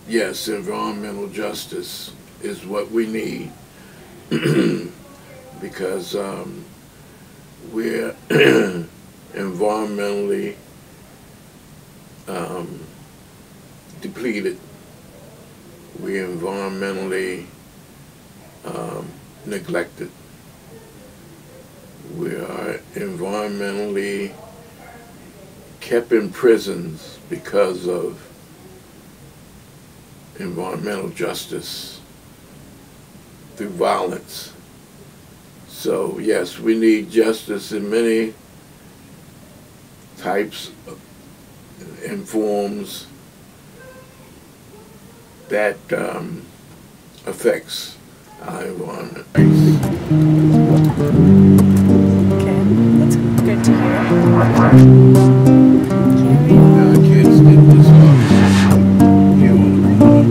yes, environmental justice is what we need because we're environmentally depleted. We're environmentally neglected. We are environmentally kept in prisons because of environmental justice through violence. So yes, we need justice in many types and forms that affects our environment. Okay, that's good to hear. Now the kids did this here on the corner.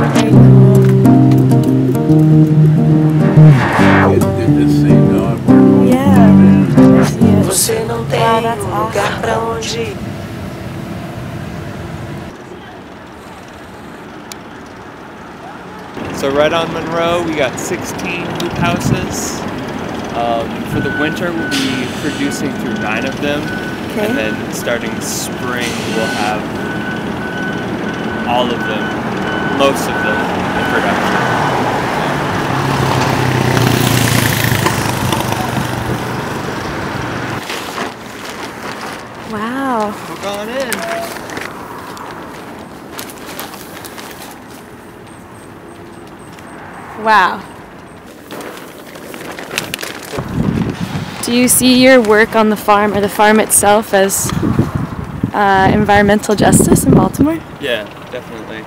Very cool. Kids did this same artwork on Yeah. Você não tem lugar pra onde ir. So right on Monroe, we got 16 hoop houses. For the winter, we'll be producing through 9 of them. Okay. And then starting spring, we'll have all of them, most of them, in production. Wow. We're going in. Wow. Do you see your work on the farm or the farm itself as environmental justice in Baltimore? Yeah, definitely.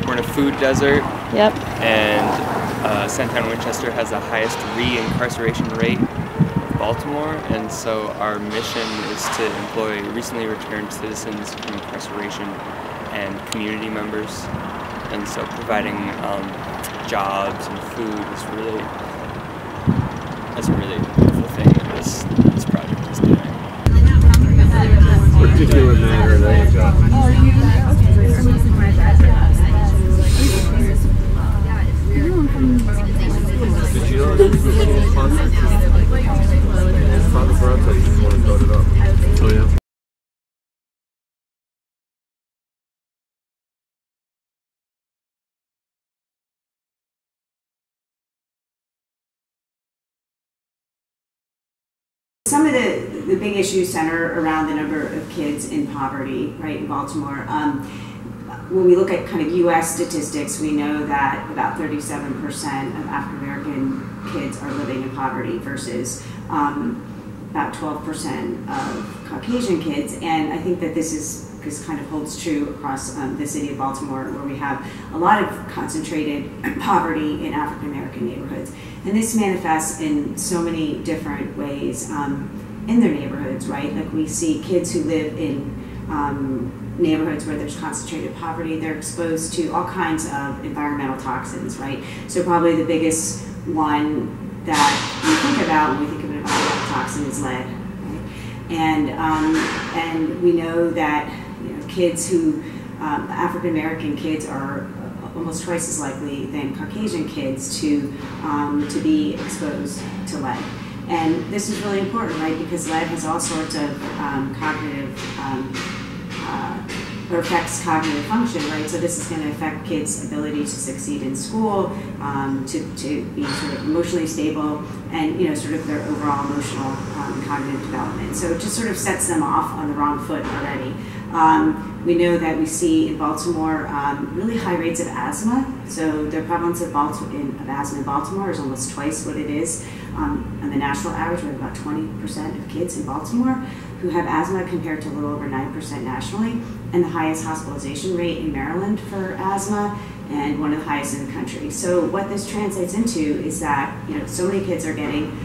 We're in a food desert. Yep. And Sandtown-Winchester has the highest re-incarceration rate of Baltimore, and so our mission is to employ recently returned citizens from incarceration and community members, and so providing jobs and food is really, that's a really beautiful thing that this project is doing. particular matter that did you know this was a little fun? Fun for us, I just want to load it up. oh yeah. Some of the big issues center around the number of kids in poverty, right, in Baltimore. When we look at kind of U.S. statistics, we know that about 37% of African American kids are living in poverty versus about 12% of Caucasian kids. And I think that this kind of holds true across the city of Baltimore, where we have a lot of concentrated poverty in African American neighborhoods. And this manifests in so many different ways in their neighborhoods, right? Like we see kids who live in neighborhoods where there's concentrated poverty, they're exposed to all kinds of environmental toxins, right? So probably the biggest one that we think about when we think of an environmental toxin is lead, right? And we know that kids who, African American kids are almost twice as likely than Caucasian kids to be exposed to lead. And this is really important, right, because lead has all sorts of cognitive, or affects cognitive function, right? So this is going to affect kids' ability to succeed in school, to be sort of emotionally stable, and sort of their overall emotional cognitive development. So it just sort of sets them off on the wrong foot already. We know that we see in Baltimore really high rates of asthma. So the prevalence of asthma in Baltimore is almost twice what it is on the national average. We have about 20% of kids in Baltimore who have asthma compared to a little over 9% nationally, and the highest hospitalization rate in Maryland for asthma, and one of the highest in the country. So what this translates into is that so many kids are getting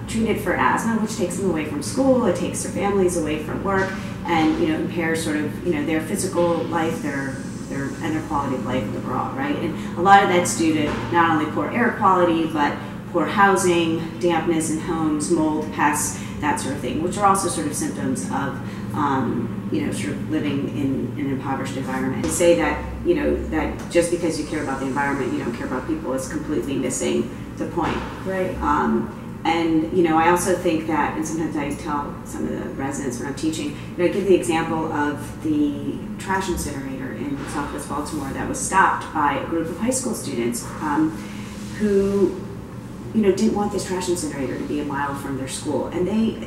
treated for asthma, which takes them away from school, it takes their families away from work, and impairs sort of their physical life, their and their quality of life overall, right? And a lot of that's due to not only poor air quality, but poor housing, dampness in homes, mold, pests, that sort of thing, which are also sort of symptoms of sort of living in an impoverished environment. To say that, that just because you care about the environment, you don't care about people is completely missing the point. Right. I also think that, and sometimes I tell some of the residents when I'm teaching, I give the example of the trash incinerator in Southwest Baltimore that was stopped by a group of high school students who didn't want this trash incinerator to be a mile from their school. And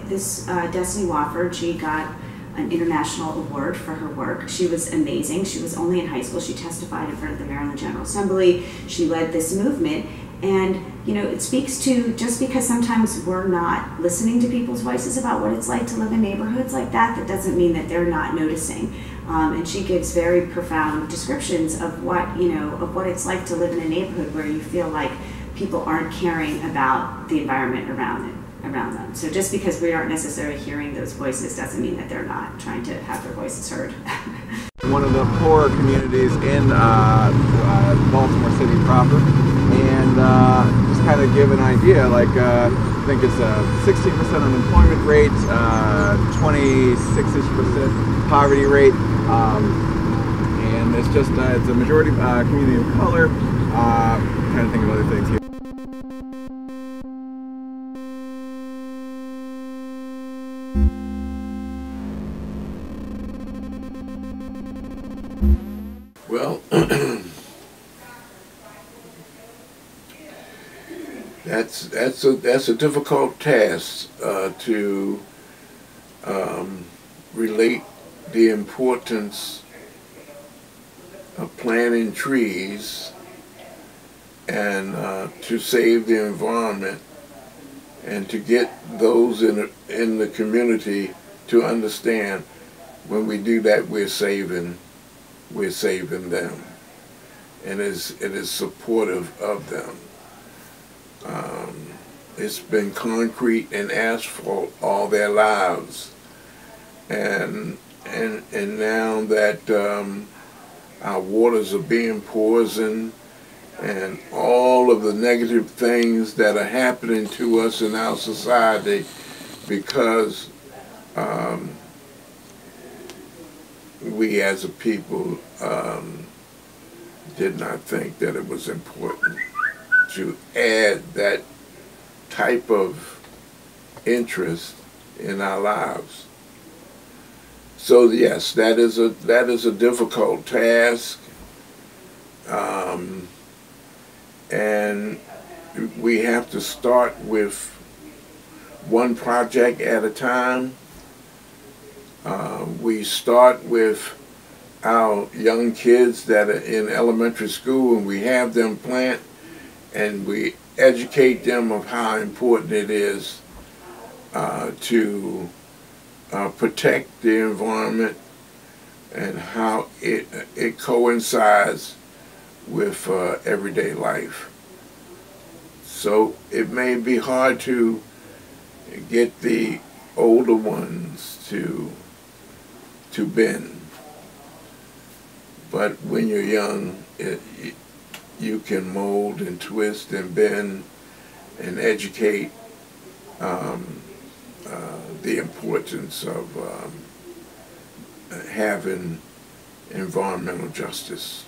Destiny Wofford, she got an international award for her work. She was amazing. She was only in high school. She testified in front of the Maryland General Assembly. She led this movement. And, it speaks to, just because sometimes we're not listening to people's voices about what it's like to live in neighborhoods like that doesn't mean that they're not noticing. And she gives very profound descriptions of what it's like to live in a neighborhood where you feel like people aren't caring about the environment around them. So just because we aren't necessarily hearing those voices doesn't mean that they're not trying to have their voices heard. One of the poorer communities in Baltimore City proper, and just kind of give an idea, like I think it's a 16% unemployment rate, 26-ish% poverty rate, and it's just it's a majority community of color. Trying to think of other things here. Well, that's a difficult task to relate the importance of planting trees and to save the environment, and to get those in the community to understand when we do that we're saving them, and it is supportive of them. It's been concrete and asphalt all their lives, and now that our waters are being poisoned, and all of the negative things that are happening to us in our society because we as a people did not think that it was important to add that type of interest in our lives. So yes, that is a difficult task, and we have to start with one project at a time. We start with our young kids that are in elementary school, and we have them plant, and we educate them of how important it is to protect the environment and how it coincides with everyday life. So it may be hard to get the older ones to bend, but when you're young, you can mold and twist and bend and educate the importance of having environmental justice.